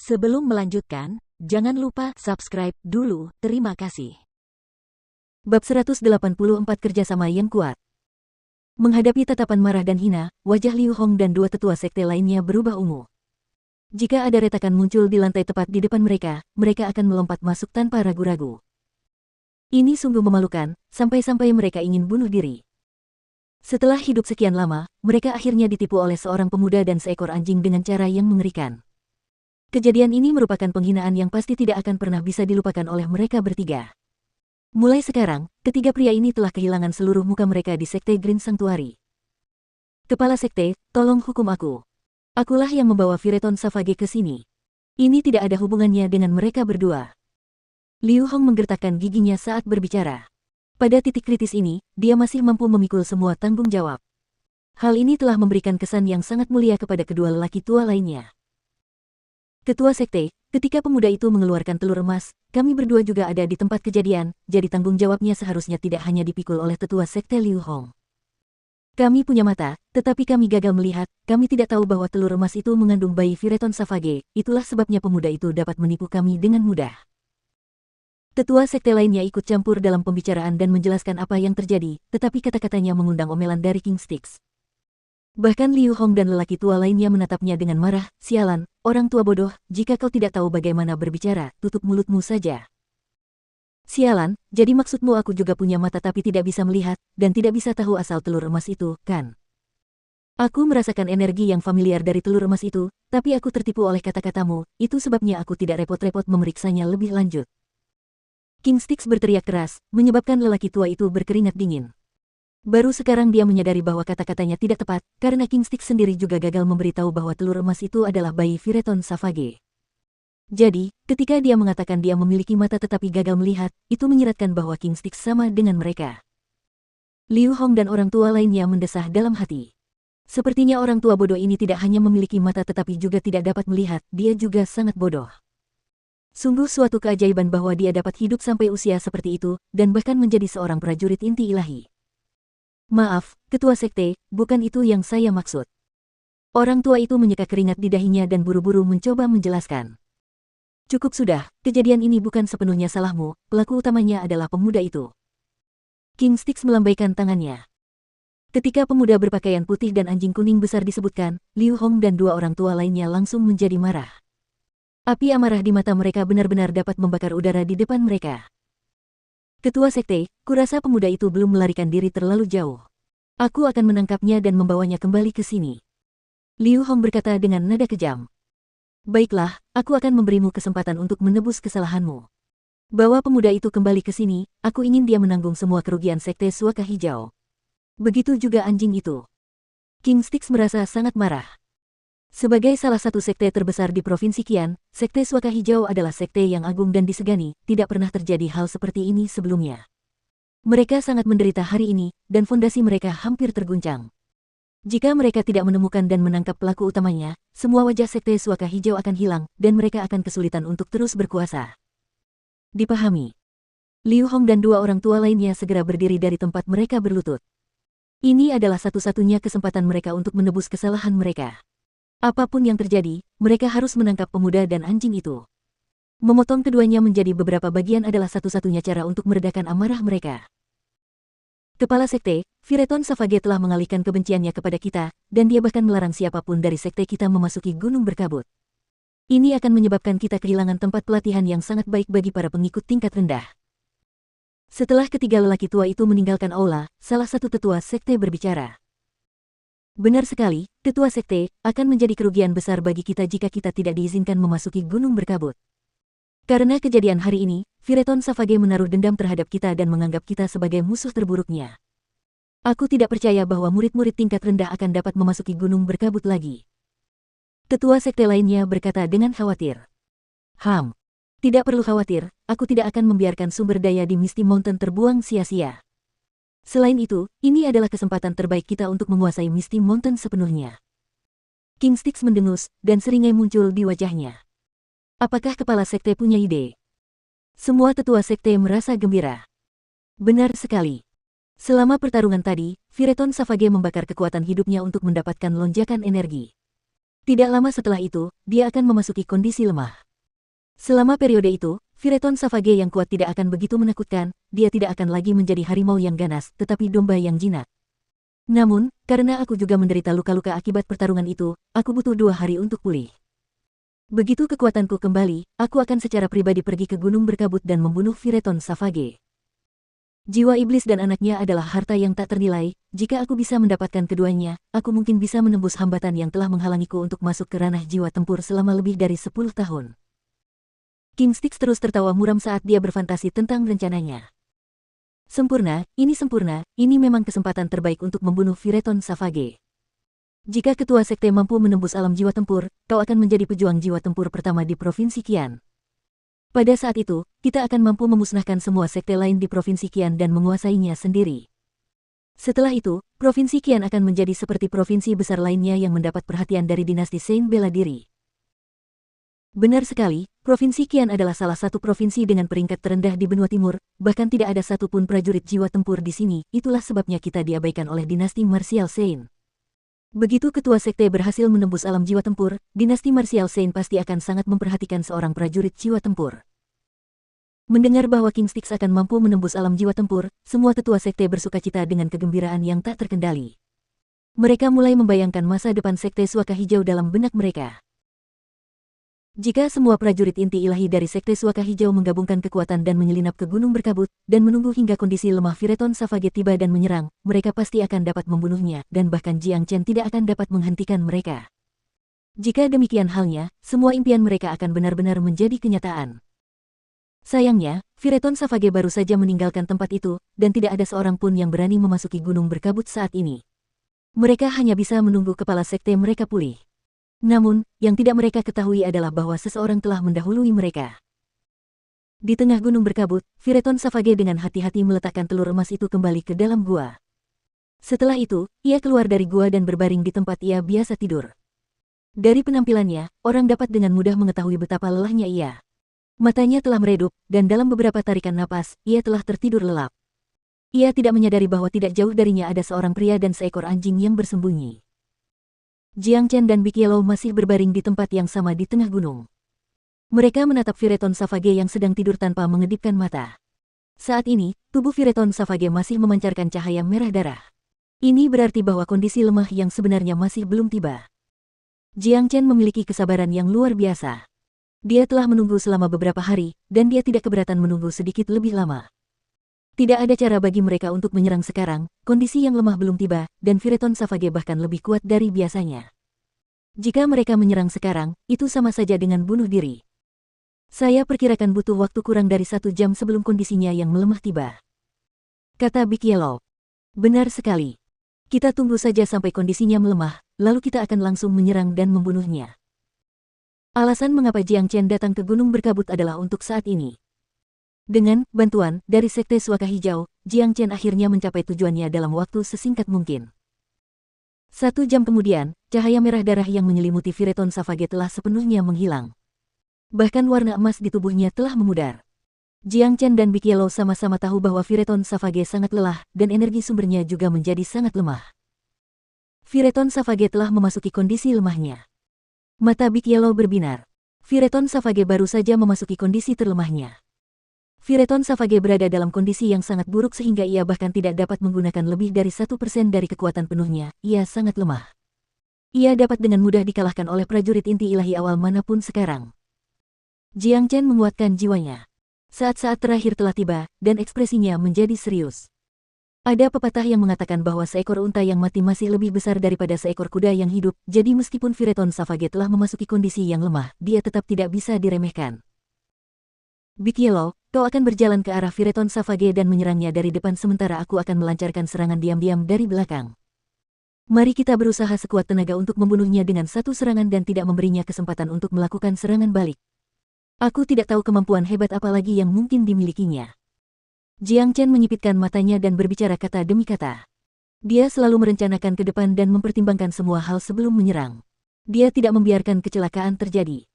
Sebelum melanjutkan, jangan lupa subscribe dulu, terima kasih. Bab 184 Kerjasama yang Kuat. Menghadapi tatapan marah dan hina, wajah Liu Hong dan dua tetua sekte lainnya berubah ungu. Jika ada retakan muncul di lantai tepat di depan mereka, mereka akan melompat masuk tanpa ragu-ragu. Ini sungguh memalukan, sampai-sampai mereka ingin bunuh diri. Setelah hidup sekian lama, mereka akhirnya ditipu oleh seorang pemuda dan seekor anjing dengan cara yang mengerikan. Kejadian ini merupakan penghinaan yang pasti tidak akan pernah bisa dilupakan oleh mereka bertiga. Mulai sekarang, ketiga pria ini telah kehilangan seluruh muka mereka di Sekte Green Sanctuary. Kepala Sekte, tolong hukum aku. Akulah yang membawa Fireton Savage ke sini. Ini tidak ada hubungannya dengan mereka berdua. Liu Hong menggertakkan giginya saat berbicara. Pada titik kritis ini, dia masih mampu memikul semua tanggung jawab. Hal ini telah memberikan kesan yang sangat mulia kepada kedua lelaki tua lainnya. Ketua Sekte, ketika pemuda itu mengeluarkan telur emas, kami berdua juga ada di tempat kejadian, jadi tanggung jawabnya seharusnya tidak hanya dipikul oleh tetua Sekte Liu Hong. Kami punya mata, tetapi kami gagal melihat, kami tidak tahu bahwa telur emas itu mengandung bayi Fireton Savage, itulah sebabnya pemuda itu dapat menipu kami dengan mudah. Tetua Sekte lainnya ikut campur dalam pembicaraan dan menjelaskan apa yang terjadi, tetapi kata-katanya mengundang omelan dari King Styx. Bahkan Liu Hong dan lelaki tua lainnya menatapnya dengan marah, sialan, orang tua bodoh, jika kau tidak tahu bagaimana berbicara, tutup mulutmu saja. Sialan, jadi maksudmu aku juga punya mata tapi tidak bisa melihat, dan tidak bisa tahu asal telur emas itu, kan? Aku merasakan energi yang familiar dari telur emas itu, tapi aku tertipu oleh kata-katamu, itu sebabnya aku tidak repot-repot memeriksanya lebih lanjut. King Styx berteriak keras, menyebabkan lelaki tua itu berkeringat dingin. Baru sekarang dia menyadari bahwa kata-katanya tidak tepat, karena King Styx sendiri juga gagal memberitahu bahwa telur emas itu adalah bayi Fireton Savage. Jadi, ketika dia mengatakan dia memiliki mata tetapi gagal melihat, itu menyiratkan bahwa King Styx sama dengan mereka. Liu Hong dan orang tua lainnya mendesah dalam hati. Sepertinya orang tua bodoh ini tidak hanya memiliki mata tetapi juga tidak dapat melihat, dia juga sangat bodoh. Sungguh suatu keajaiban bahwa dia dapat hidup sampai usia seperti itu, dan bahkan menjadi seorang prajurit inti ilahi. Maaf, Ketua Sekte, bukan itu yang saya maksud. Orang tua itu menyeka keringat di dahinya dan buru-buru mencoba menjelaskan. Cukup sudah, kejadian ini bukan sepenuhnya salahmu, pelaku utamanya adalah pemuda itu. King Styx melambaikan tangannya. Ketika pemuda berpakaian putih dan anjing kuning besar disebutkan, Liu Hong dan dua orang tua lainnya langsung menjadi marah. Api amarah di mata mereka benar-benar dapat membakar udara di depan mereka. Ketua Sekte, kurasa pemuda itu belum melarikan diri terlalu jauh. Aku akan menangkapnya dan membawanya kembali ke sini. Liu Hong berkata dengan nada kejam. Baiklah, aku akan memberimu kesempatan untuk menebus kesalahanmu. Bawa pemuda itu kembali ke sini, aku ingin dia menanggung semua kerugian Sekte Suaka Hijau. Begitu juga anjing itu. King Styx merasa sangat marah. Sebagai salah satu sekte terbesar di Provinsi Qian, Sekte Suaka Hijau adalah sekte yang agung dan disegani, tidak pernah terjadi hal seperti ini sebelumnya. Mereka sangat menderita hari ini, dan fondasi mereka hampir terguncang. Jika mereka tidak menemukan dan menangkap pelaku utamanya, semua wajah Sekte Suaka Hijau akan hilang, dan mereka akan kesulitan untuk terus berkuasa. Dipahami. Liu Hong dan dua orang tua lainnya segera berdiri dari tempat mereka berlutut. Ini adalah satu-satunya kesempatan mereka untuk menebus kesalahan mereka. Apapun yang terjadi, mereka harus menangkap pemuda dan anjing itu. Memotong keduanya menjadi beberapa bagian adalah satu-satunya cara untuk meredakan amarah mereka. Kepala Sekte, Fireton Savage telah mengalihkan kebenciannya kepada kita, dan dia bahkan melarang siapapun dari sekte kita memasuki Gunung Berkabut. Ini akan menyebabkan kita kehilangan tempat pelatihan yang sangat baik bagi para pengikut tingkat rendah. Setelah ketiga lelaki tua itu meninggalkan aula, salah satu tetua sekte berbicara. Benar sekali, Ketua Sekte, akan menjadi kerugian besar bagi kita jika kita tidak diizinkan memasuki Gunung Berkabut. Karena kejadian hari ini, Fireton Savage menaruh dendam terhadap kita dan menganggap kita sebagai musuh terburuknya. Aku tidak percaya bahwa murid-murid tingkat rendah akan dapat memasuki Gunung Berkabut lagi. Ketua Sekte lainnya berkata dengan khawatir. Tidak perlu khawatir, aku tidak akan membiarkan sumber daya di Misty Mountain terbuang sia-sia. Selain itu, ini adalah kesempatan terbaik kita untuk menguasai Misty Mountain sepenuhnya. King Styx mendengus, dan seringai muncul di wajahnya. Apakah kepala sekte punya ide? Semua tetua sekte merasa gembira. Benar sekali. Selama pertarungan tadi, Fireton Savage membakar kekuatan hidupnya untuk mendapatkan lonjakan energi. Tidak lama setelah itu, dia akan memasuki kondisi lemah. Selama periode itu, Fireton Savage yang kuat tidak akan begitu menakutkan, dia tidak akan lagi menjadi harimau yang ganas, tetapi domba yang jinak. Namun, karena aku juga menderita luka-luka akibat pertarungan itu, aku butuh 2 hari untuk pulih. Begitu kekuatanku kembali, aku akan secara pribadi pergi ke gunung berkabut dan membunuh Fireton Savage. Jiwa iblis dan anaknya adalah harta yang tak ternilai, jika aku bisa mendapatkan keduanya, aku mungkin bisa menembus hambatan yang telah menghalangiku untuk masuk ke ranah jiwa tempur selama lebih dari 10 tahun. King Styx terus tertawa muram saat dia berfantasi tentang rencananya. Sempurna, ini memang kesempatan terbaik untuk membunuh Fireton Savage. Jika ketua sekte mampu menembus alam jiwa tempur, kau akan menjadi pejuang jiwa tempur pertama di Provinsi Qian. Pada saat itu, kita akan mampu memusnahkan semua sekte lain di Provinsi Qian dan menguasainya sendiri. Setelah itu, Provinsi Qian akan menjadi seperti provinsi besar lainnya yang mendapat perhatian dari dinasti Saint bela diri. Benar sekali, Provinsi Qian adalah salah satu provinsi dengan peringkat terendah di benua timur, bahkan tidak ada satupun prajurit jiwa tempur di sini, itulah sebabnya kita diabaikan oleh dinasti Martial Saint. Begitu ketua sekte berhasil menembus alam jiwa tempur, dinasti Martial Saint pasti akan sangat memperhatikan seorang prajurit jiwa tempur. Mendengar bahwa King Styx akan mampu menembus alam jiwa tempur, semua tetua sekte bersukacita dengan kegembiraan yang tak terkendali. Mereka mulai membayangkan masa depan sekte Suaka Hijau dalam benak mereka. Jika semua prajurit inti ilahi dari sekte Suaka Hijau menggabungkan kekuatan dan menyelinap ke gunung berkabut, dan menunggu hingga kondisi lemah Fireton Savage tiba dan menyerang, mereka pasti akan dapat membunuhnya, dan bahkan Jiang Chen tidak akan dapat menghentikan mereka. Jika demikian halnya, semua impian mereka akan benar-benar menjadi kenyataan. Sayangnya, Fireton Savage baru saja meninggalkan tempat itu, dan tidak ada seorang pun yang berani memasuki gunung berkabut saat ini. Mereka hanya bisa menunggu kepala sekte mereka pulih. Namun, yang tidak mereka ketahui adalah bahwa seseorang telah mendahului mereka. Di tengah gunung berkabut, Fireton Savage dengan hati-hati meletakkan telur emas itu kembali ke dalam gua. Setelah itu, ia keluar dari gua dan berbaring di tempat ia biasa tidur. Dari penampilannya, orang dapat dengan mudah mengetahui betapa lelahnya ia. Matanya telah meredup, dan dalam beberapa tarikan napas, ia telah tertidur lelap. Ia tidak menyadari bahwa tidak jauh darinya ada seorang pria dan seekor anjing yang bersembunyi. Jiang Chen dan Big Yellow masih berbaring di tempat yang sama di tengah gunung. Mereka menatap Fireton Savage yang sedang tidur tanpa mengedipkan mata. Saat ini, tubuh Fireton Savage masih memancarkan cahaya merah darah. Ini berarti bahwa kondisi lemah yang sebenarnya masih belum tiba. Jiang Chen memiliki kesabaran yang luar biasa. Dia telah menunggu selama beberapa hari, dan dia tidak keberatan menunggu sedikit lebih lama. Tidak ada cara bagi mereka untuk menyerang sekarang, kondisi yang lemah belum tiba, dan Fireton Savage bahkan lebih kuat dari biasanya. Jika mereka menyerang sekarang, itu sama saja dengan bunuh diri. Saya perkirakan butuh waktu kurang dari 1 jam sebelum kondisinya yang melemah tiba. Kata Big Yellow. Benar sekali. Kita tunggu saja sampai kondisinya melemah, lalu kita akan langsung menyerang dan membunuhnya. Alasan mengapa Jiang Chen datang ke gunung berkabut adalah untuk saat ini. Dengan bantuan dari sekte Suaka Hijau, Jiang Chen akhirnya mencapai tujuannya dalam waktu sesingkat mungkin. 1 jam kemudian, cahaya merah darah yang menyelimuti Fireton Savage telah sepenuhnya menghilang. Bahkan warna emas di tubuhnya telah memudar. Jiang Chen dan Big Yellow sama-sama tahu bahwa Fireton Savage sangat lelah, dan energi sumbernya juga menjadi sangat lemah. Fireton Savage telah memasuki kondisi lemahnya. Mata Big Yellow berbinar. Fireton Savage baru saja memasuki kondisi terlemahnya. Fireton Savage berada dalam kondisi yang sangat buruk sehingga ia bahkan tidak dapat menggunakan lebih dari 1% dari kekuatan penuhnya, ia sangat lemah. Ia dapat dengan mudah dikalahkan oleh prajurit inti ilahi awal manapun sekarang. Jiang Chen menguatkan jiwanya. Saat-saat terakhir telah tiba, dan ekspresinya menjadi serius. Ada pepatah yang mengatakan bahwa seekor unta yang mati masih lebih besar daripada seekor kuda yang hidup, jadi meskipun Fireton Savage telah memasuki kondisi yang lemah, dia tetap tidak bisa diremehkan. Big Yellow, kau akan berjalan ke arah Fireton Savage dan menyerangnya dari depan sementara aku akan melancarkan serangan diam-diam dari belakang. Mari kita berusaha sekuat tenaga untuk membunuhnya dengan satu serangan dan tidak memberinya kesempatan untuk melakukan serangan balik. Aku tidak tahu kemampuan hebat apa lagi yang mungkin dimilikinya. Jiang Chen menyipitkan matanya dan berbicara kata demi kata. Dia selalu merencanakan ke depan dan mempertimbangkan semua hal sebelum menyerang. Dia tidak membiarkan kecelakaan terjadi.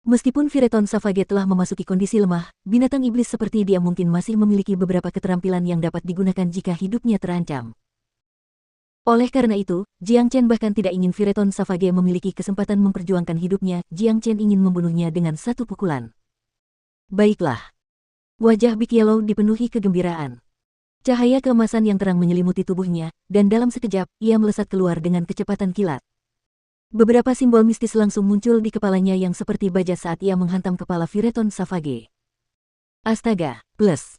Meskipun Fireton Savage telah memasuki kondisi lemah, binatang iblis seperti dia mungkin masih memiliki beberapa keterampilan yang dapat digunakan jika hidupnya terancam. Oleh karena itu, Jiang Chen bahkan tidak ingin Phyreton Savage memiliki kesempatan memperjuangkan hidupnya. Jiang Chen ingin membunuhnya dengan satu pukulan. Baiklah. Wajah Big Yellow dipenuhi kegembiraan. Cahaya keemasan yang terang menyelimuti tubuhnya, dan dalam sekejap, ia melesat keluar dengan kecepatan kilat. Beberapa simbol mistis langsung muncul di kepalanya yang seperti baja saat ia menghantam kepala Phyreton Savage. Astaga, plus.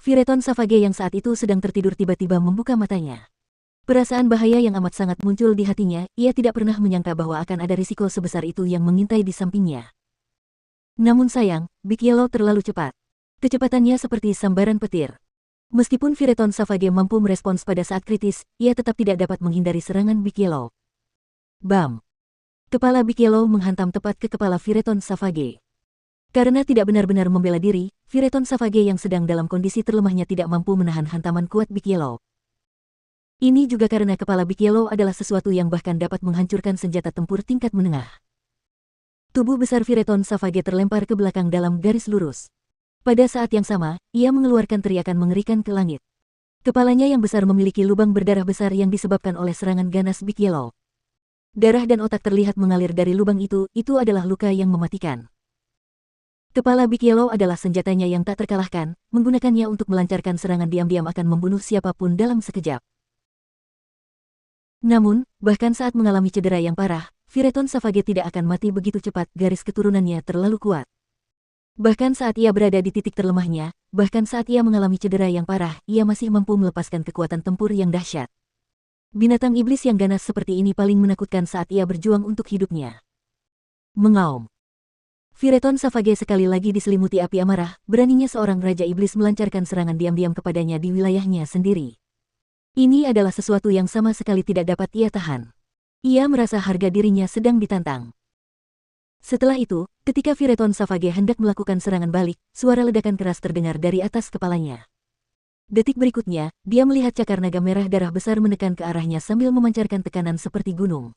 Phyreton Savage yang saat itu sedang tertidur tiba-tiba membuka matanya. Perasaan bahaya yang amat sangat muncul di hatinya, ia tidak pernah menyangka bahwa akan ada risiko sebesar itu yang mengintai di sampingnya. Namun sayang, Big Yellow terlalu cepat. Kecepatannya seperti sambaran petir. Meskipun Phyreton Savage mampu merespons pada saat kritis, ia tetap tidak dapat menghindari serangan Big Yellow. Bam! Kepala Big Yellow menghantam tepat ke kepala Phyreton Savage. Karena tidak benar-benar membela diri, Phyreton Savage yang sedang dalam kondisi terlemahnya tidak mampu menahan hantaman kuat Big Yellow. Ini juga karena kepala Big Yellow adalah sesuatu yang bahkan dapat menghancurkan senjata tempur tingkat menengah. Tubuh besar Phyreton Savage terlempar ke belakang dalam garis lurus. Pada saat yang sama, ia mengeluarkan teriakan mengerikan ke langit. Kepalanya yang besar memiliki lubang berdarah besar yang disebabkan oleh serangan ganas Big Yellow. Darah dan otak terlihat mengalir dari lubang itu adalah luka yang mematikan. Kepala Big Yellow adalah senjatanya yang tak terkalahkan, menggunakannya untuk melancarkan serangan diam-diam akan membunuh siapapun dalam sekejap. Namun, bahkan saat mengalami cedera yang parah, Phyreton Savage tidak akan mati begitu cepat, garis keturunannya terlalu kuat. Bahkan saat ia berada di titik terlemahnya, bahkan saat ia mengalami cedera yang parah, ia masih mampu melepaskan kekuatan tempur yang dahsyat. Binatang iblis yang ganas seperti ini paling menakutkan saat ia berjuang untuk hidupnya. Mengaum. Phyreton Savage sekali lagi diselimuti api amarah, beraninya seorang Raja Iblis melancarkan serangan diam-diam kepadanya di wilayahnya sendiri. Ini adalah sesuatu yang sama sekali tidak dapat ia tahan. Ia merasa harga dirinya sedang ditantang. Setelah itu, ketika Phyreton Savage hendak melakukan serangan balik, suara ledakan keras terdengar dari atas kepalanya. Detik berikutnya, dia melihat cakar naga merah darah besar menekan ke arahnya sambil memancarkan tekanan seperti gunung.